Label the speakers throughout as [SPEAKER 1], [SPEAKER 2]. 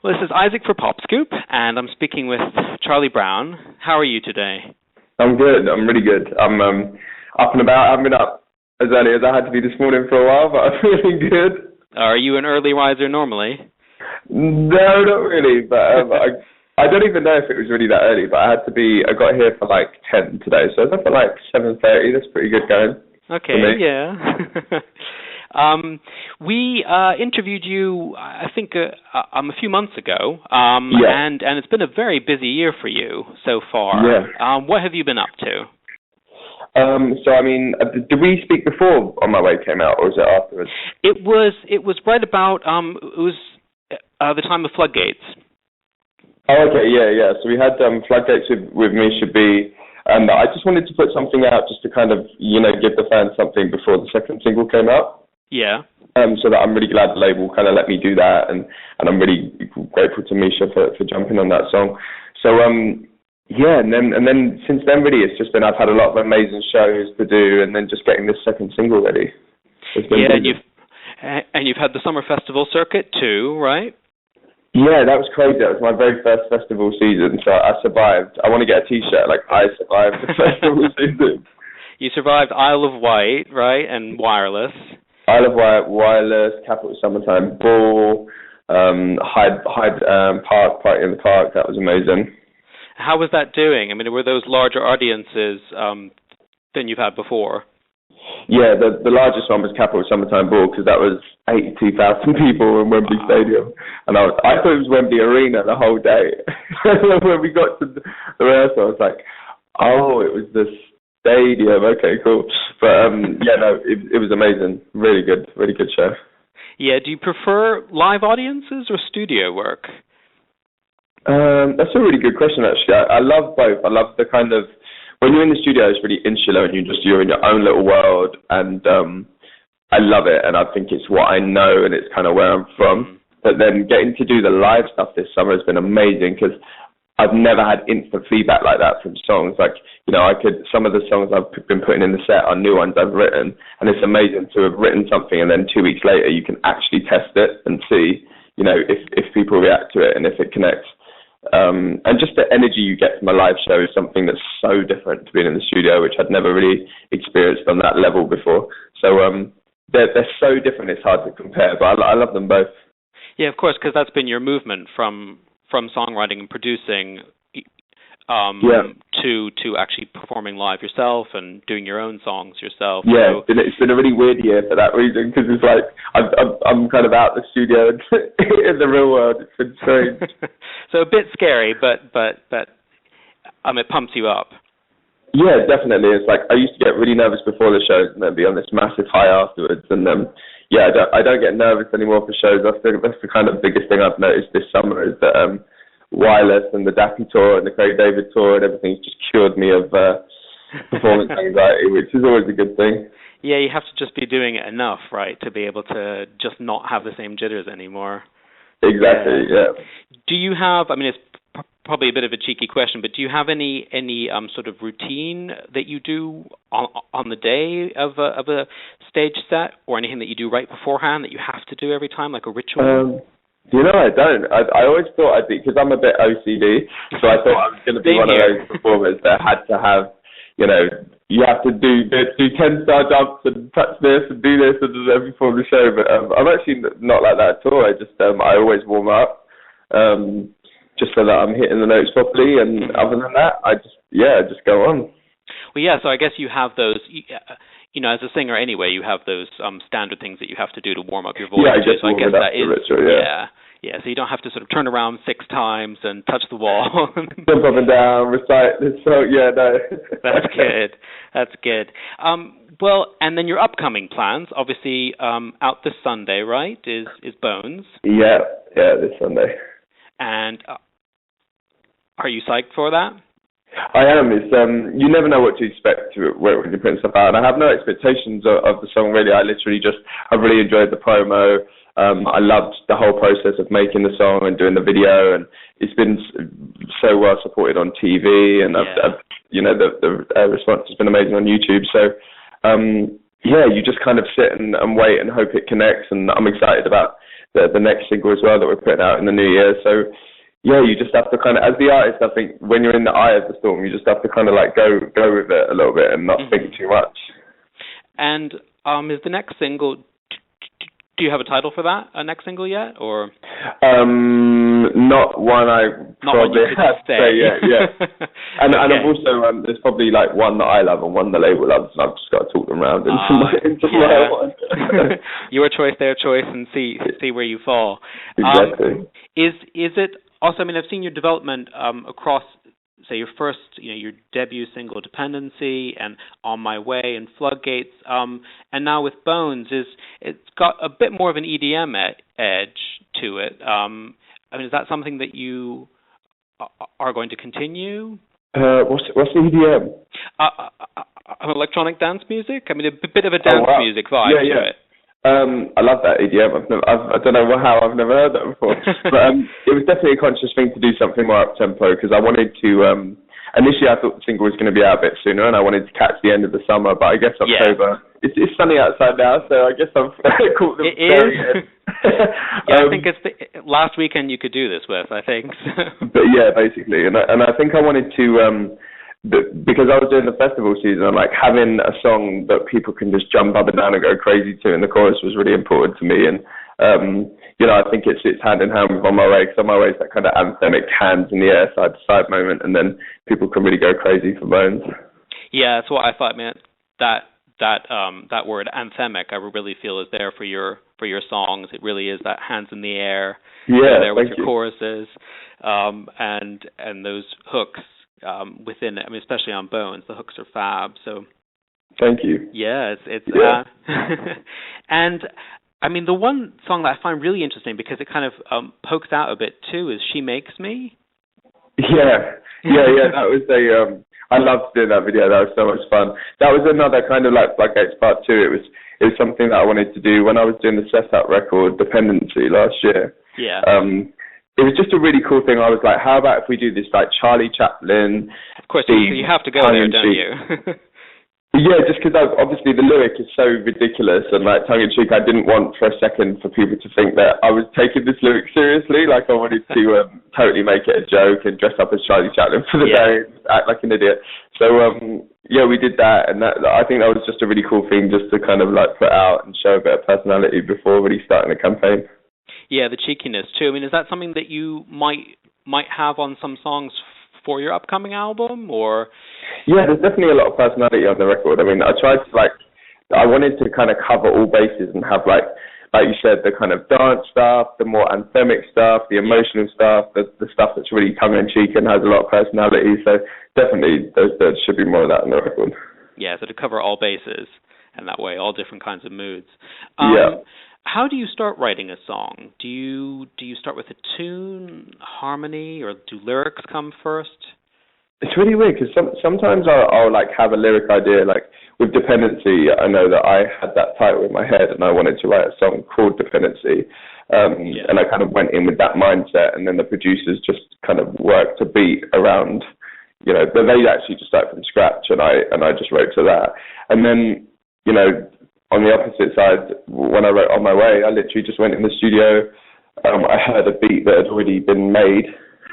[SPEAKER 1] Well, this is Isaac for PopScoop, and I'm speaking with Charlie Brown. How are you today?
[SPEAKER 2] I'm good. I'm really good. I'm up and about. I haven't been up as early as I had to be this morning for a while, but I'm feeling good.
[SPEAKER 1] Are you an early riser normally?
[SPEAKER 2] No, not really. But I don't even know if it was really that early, but I got here for like 10 today, so I was up at like 7:30. That's pretty good going.
[SPEAKER 1] Okay, yeah. We interviewed you, I think, a few months ago, and it's been a very busy year for you so far.
[SPEAKER 2] Yeah.
[SPEAKER 1] What have you been up to?
[SPEAKER 2] So, I mean, did we speak before On My Way came out, or was it afterwards?
[SPEAKER 1] It was right about, the time of Floodgates.
[SPEAKER 2] Oh, okay, yeah. So we had Floodgates with Misha B, and I just wanted to put something out just to kind of, give the fans something before the second single came out.
[SPEAKER 1] Yeah.
[SPEAKER 2] So that I'm really glad the label kind of let me do that, and I'm really grateful to Misha for jumping on that song. So yeah, and then since then really it's just been I've had a lot of amazing shows to do, and then just getting this second single ready.
[SPEAKER 1] Yeah, and you've had the summer festival circuit too, right? Yeah,
[SPEAKER 2] that was crazy. That was my very first festival season, so I survived. I want to get a T-shirt like I survived the festival season.
[SPEAKER 1] You survived Isle of Wight, right, and Wireless.
[SPEAKER 2] Isle of Wight, Wireless, Capital Summertime Ball, Hyde Park, Party in the Park. That was amazing.
[SPEAKER 1] How was that doing? I mean, were those larger audiences than you've had before?
[SPEAKER 2] Yeah, the largest one was Capital Summertime Ball because that was 82,000 people in Wembley Stadium, and I thought it was Wembley Arena the whole day. When we got to the rehearsal, I was like, oh, it was the stadium. Okay, cool. But it was amazing. Really good show.
[SPEAKER 1] Yeah. Do you prefer live audiences or studio work?
[SPEAKER 2] That's a really good question, actually. I love both. I love the kind of when you're in the studio, it's really insular and you're in your own little world, and I love it, and I think it's what I know and it's kind of where I'm from. But then getting to do the live stuff this summer has been amazing because I've never had instant feedback like that from songs. Like, some of the songs I've been putting in the set are new ones I've written, and it's amazing to have written something and then 2 weeks later you can actually test it and see, if people react to it and if it connects. And just the energy you get from a live show is something that's so different to being in the studio, which I'd never really experienced on that level before. So they're so different, it's hard to compare, but I love them both.
[SPEAKER 1] Yeah, of course, because that's been your movement from songwriting and producing to actually performing live yourself and doing your own songs yourself.
[SPEAKER 2] Yeah, so it's been a really weird year for that reason because it's like I'm kind of out the studio and in the real world. It's been strange.
[SPEAKER 1] So a bit scary, but it pumps you up.
[SPEAKER 2] Yeah, definitely. It's like I used to get really nervous before the shows and then be on this massive high afterwards. And I don't get nervous anymore for shows. I think that's the kind of biggest thing I've noticed this summer is that Wireless and the Dappy tour and the Craig David tour and everything's just cured me of performance anxiety, which is always a good thing.
[SPEAKER 1] Yeah, you have to just be doing it enough, right, to be able to just not have the same jitters anymore.
[SPEAKER 2] Exactly, yeah.
[SPEAKER 1] Do you have, I mean, it's probably a bit of a cheeky question, but do you have any sort of routine that you do on the day of a stage set, or anything that you do right beforehand that you have to do every time, like a ritual?
[SPEAKER 2] I don't. I always thought I'd be, because I'm a bit OCD, so I thought I was going to be one of those performers that had to have, you have to do 10-star jumps and touch this and do this and before the show. But I'm actually not like that at all. I just I always warm up just so that I'm hitting the notes properly. And other than that, I just go on.
[SPEAKER 1] Well, yeah. So I guess you have those. As a singer anyway, you have those standard things that you have to do to warm up your voice.
[SPEAKER 2] Yeah, I guess that is.
[SPEAKER 1] Yeah, so you don't have to sort of turn around 6 times and touch the wall.
[SPEAKER 2] Jump up and down, recite this. So, no.
[SPEAKER 1] That's good. Well, and then your upcoming plans, obviously out this Sunday, right, is Bones.
[SPEAKER 2] Yeah, this Sunday.
[SPEAKER 1] And are you psyched for that?
[SPEAKER 2] I am. It's you never know what to expect when you put stuff out. And I have no expectations of the song really. I really enjoyed the promo. I loved the whole process of making the song and doing the video, and it's been so well supported on TV, and the response has been amazing on YouTube. So you just kind of sit and wait and hope it connects, and I'm excited about the next single as well that we're putting out in the new year. So yeah, you just have to kind of, as the artist, I think when you're in the eye of the storm, you just have to kind of like go with it a little bit and not think too much.
[SPEAKER 1] And is the next single? Do you have a title for that? A next single yet, or?
[SPEAKER 2] Not one I probably have to say yet. Yeah. And
[SPEAKER 1] okay.
[SPEAKER 2] and I've also there's probably like one that I love and one the label loves, and I've just got to talk them around into my one.
[SPEAKER 1] Your choice, their choice, and see where you fall.
[SPEAKER 2] Exactly.
[SPEAKER 1] Is it also? I mean, I've seen your development across, say, your first, your debut single, Dependency, and On My Way, and Floodgates, and now with Bones, it's got a bit more of an EDM edge to it. I mean, is that something that you are going to continue?
[SPEAKER 2] What's the EDM?
[SPEAKER 1] Electronic dance music. I mean, a bit of a dance music vibe to it.
[SPEAKER 2] I love that EDM. I don't know how I've never heard that before, but it was definitely a conscious thing to do something more up tempo because I wanted to. Initially, I thought the single was going to be out a bit sooner, and I wanted to catch the end of the summer. But I guess October. Yeah. It's sunny outside now, so I guess I've caught them. It is.
[SPEAKER 1] Yeah, I think it's the last weekend you could do this with. I think.
[SPEAKER 2] But yeah, basically, and I think I wanted to. Because I was doing the festival season, like having a song that people can just jump up and down and go crazy to in the chorus was really important to me. And, I think it's hand in hand with On My Way, because On My Way is that kind of anthemic hands in the air, side to side moment, and then people can really go crazy for Bones. Yeah,
[SPEAKER 1] that's what I thought, man. That word anthemic, I really feel is there for your songs. It really is that hands in the air, there with your choruses, and those hooks. Within it, I mean, especially on Bones, the hooks are fab. So,
[SPEAKER 2] thank you.
[SPEAKER 1] Yeah, and I mean, the one song that I find really interesting because it kind of pokes out a bit too is "She Makes Me."
[SPEAKER 2] Yeah. That was I loved doing that video. That was so much fun. That was another kind of like Floodgates Part 2. It was something that I wanted to do when I was doing the Setup record Dependency last year.
[SPEAKER 1] Yeah.
[SPEAKER 2] It was just a really cool thing. I was like, how about if we do this like Charlie Chaplin?
[SPEAKER 1] Of course, you have to go there, don't you?
[SPEAKER 2] Yeah, just because obviously the lyric is so ridiculous and like tongue-in-cheek. I didn't want for a second for people to think that I was taking this lyric seriously. Like I wanted to totally make it a joke and dress up as Charlie Chaplin for the day, and act like an idiot. So we did that, and I think that was just a really cool thing just to kind of like put out and show a bit of personality before really starting the campaign.
[SPEAKER 1] Yeah, the cheekiness too. I mean, is that something that you might have on some songs for your upcoming album, or?
[SPEAKER 2] Yeah, there's definitely a lot of personality on the record. I mean, I tried to I wanted to kind of cover all bases and have like you said, the kind of dance stuff, the more anthemic stuff, the emotional stuff, the stuff that's really tongue-in-cheek and has a lot of personality. So definitely there should be more of that on the record.
[SPEAKER 1] Yeah, so to cover all bases, and that way all different kinds of moods. How do you start writing a song? Do you start with a tune, harmony, or do lyrics come first?
[SPEAKER 2] It's really weird because sometimes I'll like have a lyric idea. Like with Dependency, I know that I had that title in my head and I wanted to write a song called Dependency. And I kind of went in with that mindset, and then the producers just kind of worked a beat around, they actually just started from scratch, and I just wrote to that. And then, on the opposite side, when I wrote On My Way, I literally just went in the studio. I heard a beat that had already been made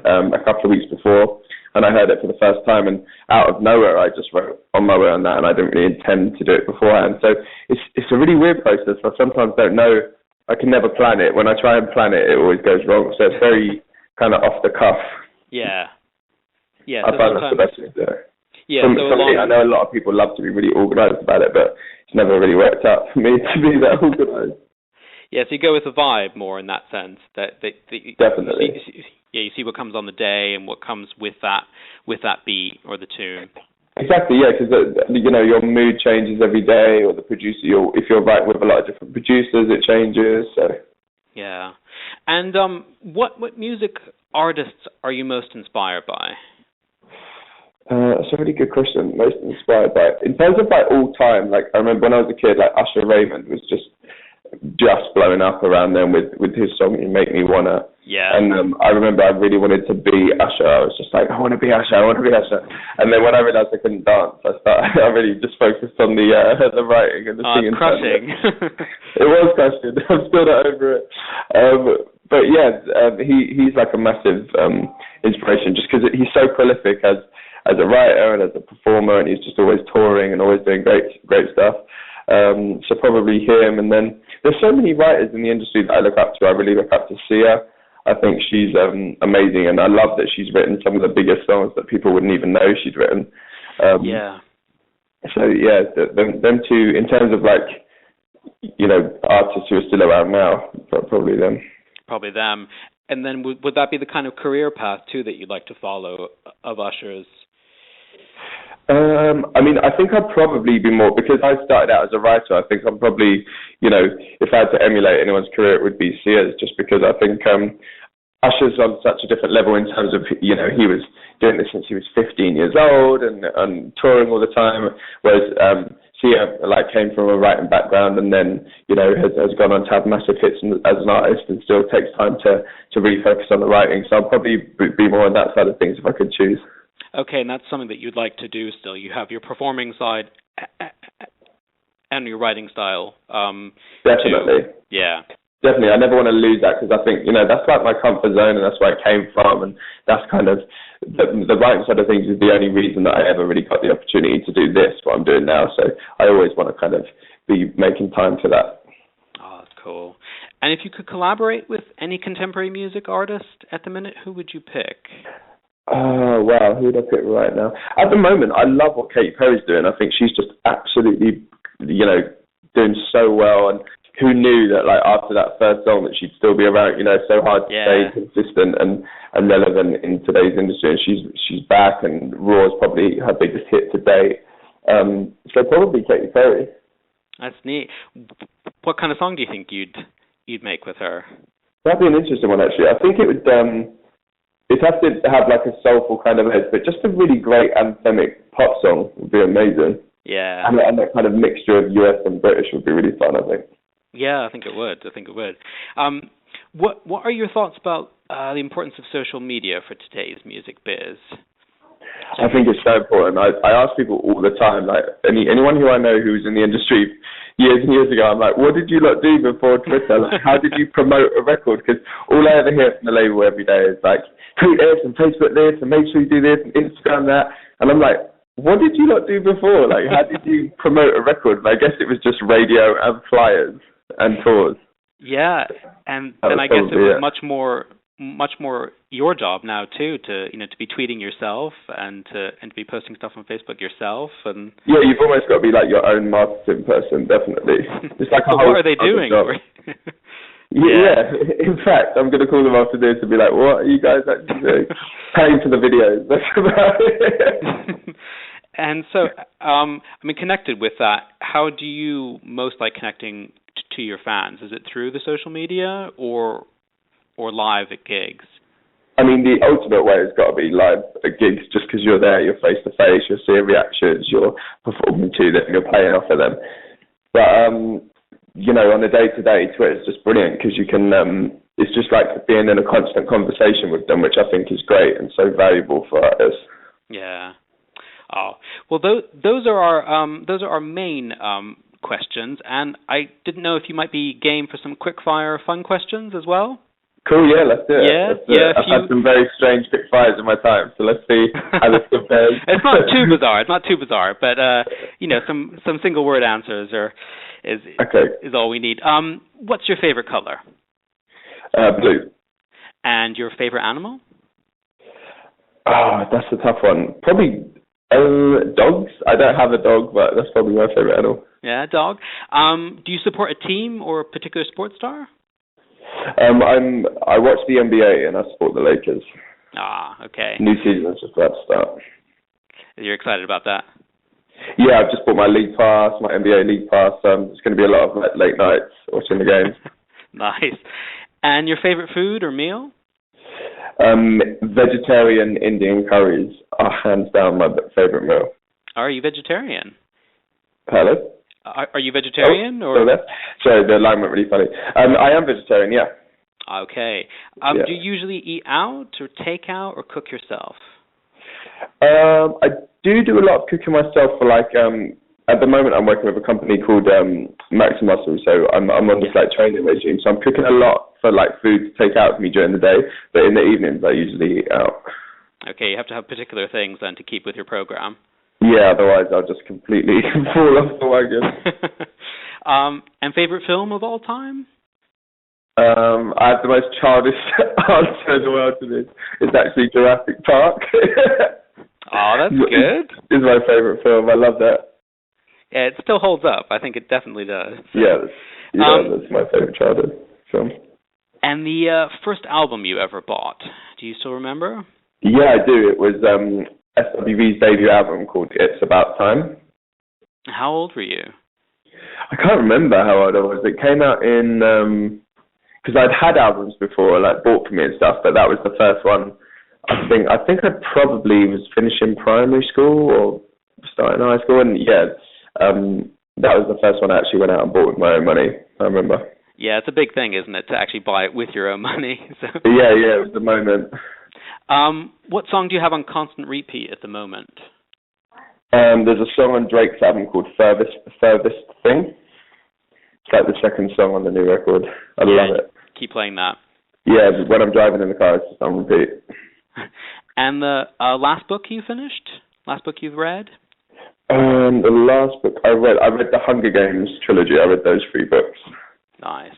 [SPEAKER 2] a couple of weeks before, and I heard it for the first time, and out of nowhere, I just wrote On My Way on that, and I didn't really intend to do it beforehand. So it's a really weird process. I sometimes don't know. I can never plan it. When I try and plan it, it always goes wrong. So it's very kind of off the cuff.
[SPEAKER 1] Yeah.
[SPEAKER 2] I find that's the best thing to do.
[SPEAKER 1] Yeah,
[SPEAKER 2] for me, I know a lot of people love to be really organised about it, but it's never really worked out for me to be that organised.
[SPEAKER 1] Yeah, so you go with the vibe more in that sense.
[SPEAKER 2] Definitely.
[SPEAKER 1] You see what comes on the day and what comes with that beat or the tune.
[SPEAKER 2] Exactly, yeah, because your mood changes every day, or the producer. If you're writing with a lot of different producers, it changes. So.
[SPEAKER 1] Yeah, and what music artists are you most inspired by?
[SPEAKER 2] That's a really good question. Most inspired by, in terms of all time, I remember when I was a kid, Usher Raymond was just blowing up around then with his song "You Make Me Wanna."
[SPEAKER 1] Yeah.
[SPEAKER 2] And I remember I really wanted to be Usher. I was just like, I want to be Usher, I want to be Usher. And then when I realised I couldn't dance, I really just focused on the writing and the singing.
[SPEAKER 1] Crushing.
[SPEAKER 2] It was crushing. I'm still not over it. But yeah, he's like a massive inspiration, just because he's so prolific as a writer and as a performer, and he's just always touring and always doing great stuff. So probably him. And then there's so many writers in the industry that I look up to. I really look up to Sia. I think she's amazing, and I love that she's written some of the biggest songs that people wouldn't even know she'd written.
[SPEAKER 1] Yeah.
[SPEAKER 2] So yeah, them two, in terms of like, you know, artists who are still around now, probably them.
[SPEAKER 1] Probably them. And then would that be the kind of career path too that you'd like to follow of Usher's?
[SPEAKER 2] I mean, I think I'd probably be more, because I started out as a writer. I think I'm probably, you know, if I had to emulate anyone's career, it would be Sia's, just because I think Usher's on such a different level in terms of, you know, he was doing this since he was 15 years old and touring all the time, whereas Sia like came from a writing background and then, you know, has gone on to have massive hits as an artist and still takes time to really focus on the writing. So I'd probably be more on that side of things if I could choose.
[SPEAKER 1] Okay, and that's something that you'd like to do still. You have your performing side and your writing style.
[SPEAKER 2] Definitely.
[SPEAKER 1] Too. Yeah.
[SPEAKER 2] Definitely. I never want to lose that, because I think, you know, that's like my comfort zone and that's where I came from, and that's kind of, the writing side of things is the only reason that I ever really got the opportunity to do this, what I'm doing now. So I always want to kind of be making time for that.
[SPEAKER 1] Oh, that's cool. And if you could collaborate with any contemporary music artist at the minute, who would you pick?
[SPEAKER 2] Oh, wow, who would I pick right now? At the moment, I love what Katy Perry's doing. I think she's just absolutely, you know, doing so well. And who knew that, like, after that first song that she'd still be around, you know, so hard to stay consistent and relevant in today's industry. And she's back, and Raw is probably her biggest hit to date. So probably Katy Perry.
[SPEAKER 1] That's neat. What kind of song do you think you'd make with her?
[SPEAKER 2] That'd be an interesting one, actually. I think it would... It'd have to have like a soulful kind of edge, but just a really great anthemic pop song would be amazing.
[SPEAKER 1] Yeah.
[SPEAKER 2] And that kind of mixture of US and British would be really fun, I think.
[SPEAKER 1] Yeah, I think it would. What are your thoughts about the importance of social media for today's music biz?
[SPEAKER 2] I think it's so important. I ask people all the time, like anyone who I know who's in the industry years and years ago, I'm like, what did you lot do before Twitter? Like, how did you promote a record? Because all I ever hear from the label every day is like, tweet this and Facebook this and make sure you do this and Instagram that. And I'm like, what did you lot do before? Like, how did you promote a record? And I guess it was just radio and flyers and tours.
[SPEAKER 1] Yeah, and I guess it was much more your job now too, to be tweeting yourself and to be posting stuff on Facebook yourself. And
[SPEAKER 2] yeah, you've almost got to be like your own marketing person, definitely. It's like
[SPEAKER 1] what are they doing?
[SPEAKER 2] Yeah, in fact, I'm going to call them after this and be like, what are you guys actually doing? Paying for the videos. That's about it.
[SPEAKER 1] And so, connected with that, how do you most like connecting to your fans? Is it through the social media or live at gigs?
[SPEAKER 2] I mean, the ultimate way has got to be live at gigs, just because you're there, you're face to face, you're seeing reactions, you're performing to them, you're playing off of them. But on a day-to-day, Twitter is just brilliant, because you can, it's just like being in a constant conversation with them, which I think is great and so valuable for artists.
[SPEAKER 1] Yeah. Oh, well, those are our main questions, and I didn't know if you might be game for some quick-fire fun questions as well.
[SPEAKER 2] Cool, yeah, let's do it.
[SPEAKER 1] Yeah.
[SPEAKER 2] I've had some very strange quick fires in my time, so let's see how this compares.
[SPEAKER 1] It's not too bizarre, but some single word answers is all we need. What's your favorite color?
[SPEAKER 2] Blue.
[SPEAKER 1] And your favorite animal?
[SPEAKER 2] Oh, that's a tough one. Probably dogs. I don't have a dog, but that's probably my favorite animal.
[SPEAKER 1] Yeah, dog. Do you support a team or a particular sports star?
[SPEAKER 2] I watch the NBA and I support the Lakers.
[SPEAKER 1] Ah, okay.
[SPEAKER 2] New season's just about to start.
[SPEAKER 1] You're excited about that?
[SPEAKER 2] Yeah, I've just bought my league pass, my NBA league pass. It's going to be a lot of late nights watching the games.
[SPEAKER 1] Nice. And your favorite food or meal?
[SPEAKER 2] Vegetarian Indian curries are hands down my favorite meal.
[SPEAKER 1] Are you vegetarian?
[SPEAKER 2] Hello?
[SPEAKER 1] Are you vegetarian? Or?
[SPEAKER 2] Sorry, the line went really funny. I am vegetarian, yeah.
[SPEAKER 1] Okay.
[SPEAKER 2] Yeah.
[SPEAKER 1] Do you usually eat out or take out or cook yourself?
[SPEAKER 2] I do a lot of cooking myself for like at the moment I'm working with a company called Maximuscle, so I'm on this like training regime. So I'm cooking a lot for like food to take out for me during the day, but in the evenings I usually eat out.
[SPEAKER 1] Okay, you have to have particular things then to keep with your program.
[SPEAKER 2] Yeah, otherwise I'll just completely fall off the wagon.
[SPEAKER 1] And favorite film of all time?
[SPEAKER 2] I have the most childish answer in the world to this. It's actually Jurassic Park.
[SPEAKER 1] Oh, that's good.
[SPEAKER 2] It's my favorite film. I love that.
[SPEAKER 1] Yeah, it still holds up. I think it definitely does.
[SPEAKER 2] Yeah, that's my favorite childhood film.
[SPEAKER 1] And the first album you ever bought, do you still remember?
[SPEAKER 2] Yeah, I do. It was SWV's debut album called It's About Time.
[SPEAKER 1] How old were you?
[SPEAKER 2] I can't remember how old I was. It came out in because I'd had albums before, like bought for me and stuff, but that was the first one. I think I probably was finishing primary school or starting high school, and yeah, that was the first one I actually went out and bought with my own money. I remember.
[SPEAKER 1] Yeah, it's a big thing, isn't it, to actually buy it with your own money? So.
[SPEAKER 2] Yeah, it was the moment.
[SPEAKER 1] What song do you have on constant repeat at the moment?
[SPEAKER 2] There's a song on Drake's album called Furthest Thing. It's like the second song on the new record. I love it.
[SPEAKER 1] Keep playing that.
[SPEAKER 2] Yeah, when I'm driving in the car, it's just on repeat.
[SPEAKER 1] And the last book you finished? Last book you've read?
[SPEAKER 2] The last book I read the Hunger Games trilogy. I read those 3 books.
[SPEAKER 1] Nice.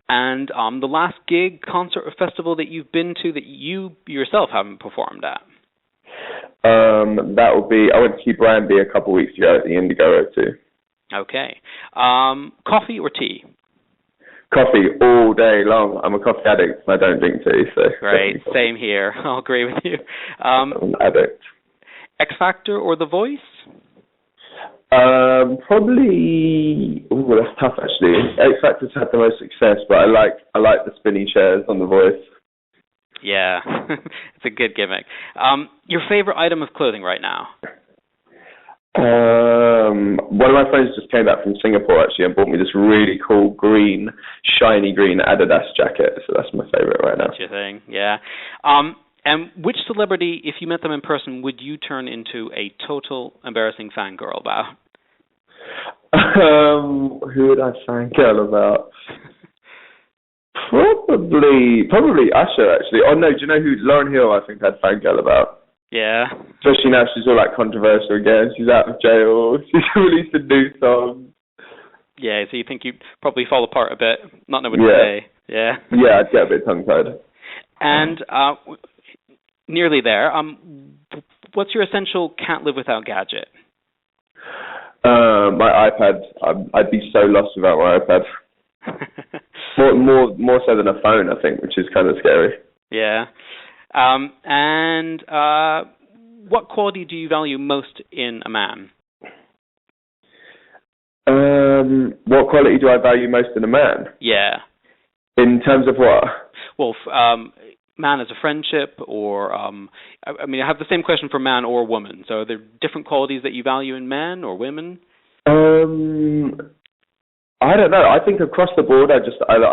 [SPEAKER 1] And the last gig, concert, or festival that you've been to that you yourself haven't performed at?
[SPEAKER 2] That will be, I went to see Brian B a couple of weeks ago at the Indigo O2.
[SPEAKER 1] Okay. Coffee or tea?
[SPEAKER 2] Coffee all day long. I'm a coffee addict and I don't drink tea, so...
[SPEAKER 1] Great, same here. I'll agree with you.
[SPEAKER 2] I'm an addict.
[SPEAKER 1] X Factor or The Voice?
[SPEAKER 2] Probably... Oh, that's tough actually. X Factor's had the most success, but I like the spinny chairs on The Voice.
[SPEAKER 1] Yeah, it's a good gimmick. Your favorite item of clothing right now?
[SPEAKER 2] One of my friends just came back from Singapore actually and bought me this really cool shiny green Adidas jacket. So that's my favorite right now.
[SPEAKER 1] That's your thing, yeah. And which celebrity, if you met them in person, would you turn into a total embarrassing fangirl about?
[SPEAKER 2] Who would I fangirl about? Probably Usher actually. Oh no, do you know who Lauryn Hill I think I'd fangirl about? Yeah. Especially now she's all like controversial again. She's out of jail. She's released a new song.
[SPEAKER 1] Yeah, so you think you'd probably fall apart a bit, not know what to say. Yeah.
[SPEAKER 2] Yeah, I'd get a bit tongue-tied.
[SPEAKER 1] And nearly there. What's your essential can't live without gadget?
[SPEAKER 2] My iPad. I'd be so lost without my iPad. more so than a phone, I think, which is kind of scary. Yeah.
[SPEAKER 1] And what quality do you value most in a man?
[SPEAKER 2] What quality do I value most in a man?
[SPEAKER 1] Yeah.
[SPEAKER 2] In terms of what?
[SPEAKER 1] Well, man as a friendship, or I mean, I have the same question for man or woman. So are there different qualities that you value in men or women?
[SPEAKER 2] I don't know. I think across the board, I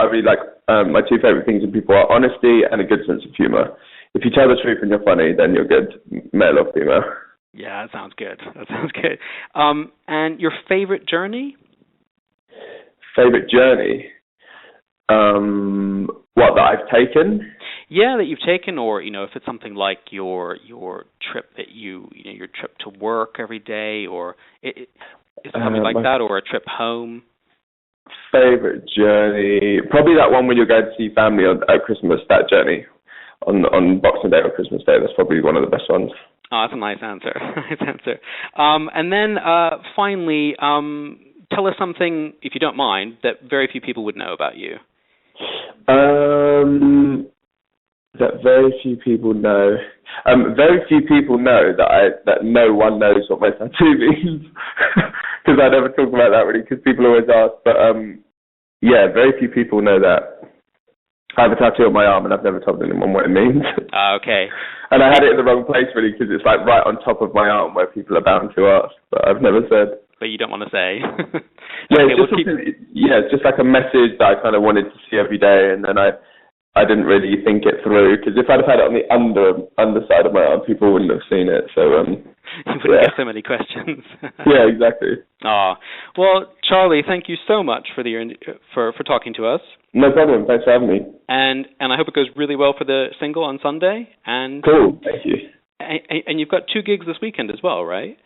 [SPEAKER 2] really like my 2 favorite things in people are honesty and a good sense of humor. If you tell the truth and you're funny, then you're good, male or female. Yeah,
[SPEAKER 1] that sounds good. And your favorite journey?
[SPEAKER 2] Favorite journey? What, that I've taken?
[SPEAKER 1] Yeah, that you've taken, or if it's something like your trip that your trip to work every day, or is it something like that, or a trip home?
[SPEAKER 2] Favorite journey? Probably that one when you're going to see family at Christmas. That journey on Boxing Day or Christmas Day. That's probably one of the best ones. Oh, that's a nice answer.
[SPEAKER 1] And then finally, tell us something, if you don't mind, that very few people would know about you.
[SPEAKER 2] That very few people know. Very few people know that no one knows what my tattoo means. Because I never talk about that really, because people always ask. But yeah, very few people know that. I have a tattoo on my arm and I've never told anyone what it means. Okay. And I had it in the wrong place really, because it's like right on top of my arm where people are bound to ask, but I've never said. But you don't want to say. Yeah, okay, it's just like a message that I kind of wanted to see every day, and then I I didn't really think it through, because if I'd have had it on the underside of my arm, people wouldn't have seen it. So
[SPEAKER 1] you wouldn't get so many questions.
[SPEAKER 2] Yeah, exactly.
[SPEAKER 1] Well, Charlie, thank you so much for talking to us.
[SPEAKER 2] No problem. Thanks for having me.
[SPEAKER 1] And I hope it goes really well for the single on Sunday. And
[SPEAKER 2] cool. Thank you.
[SPEAKER 1] And you've got 2 gigs this weekend as well, right?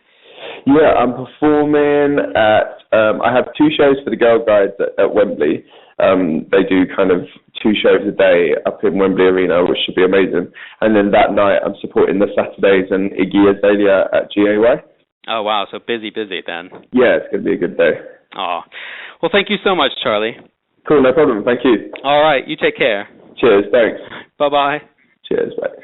[SPEAKER 2] Yeah, I'm performing at. I have 2 shows for the Girl Guides at Wembley. They do kind of 2 shows a day up in Wembley Arena, which should be amazing. And then that night, I'm supporting the Saturdays and Iggy Azalea at GAY.
[SPEAKER 1] Oh wow, so busy then.
[SPEAKER 2] Yeah, it's going to be a good day.
[SPEAKER 1] Well, thank you so much, Charlie.
[SPEAKER 2] Cool, no problem. Thank you.
[SPEAKER 1] All right, you take care.
[SPEAKER 2] Cheers. Thanks.
[SPEAKER 1] Bye-bye.
[SPEAKER 2] Cheers. Bye.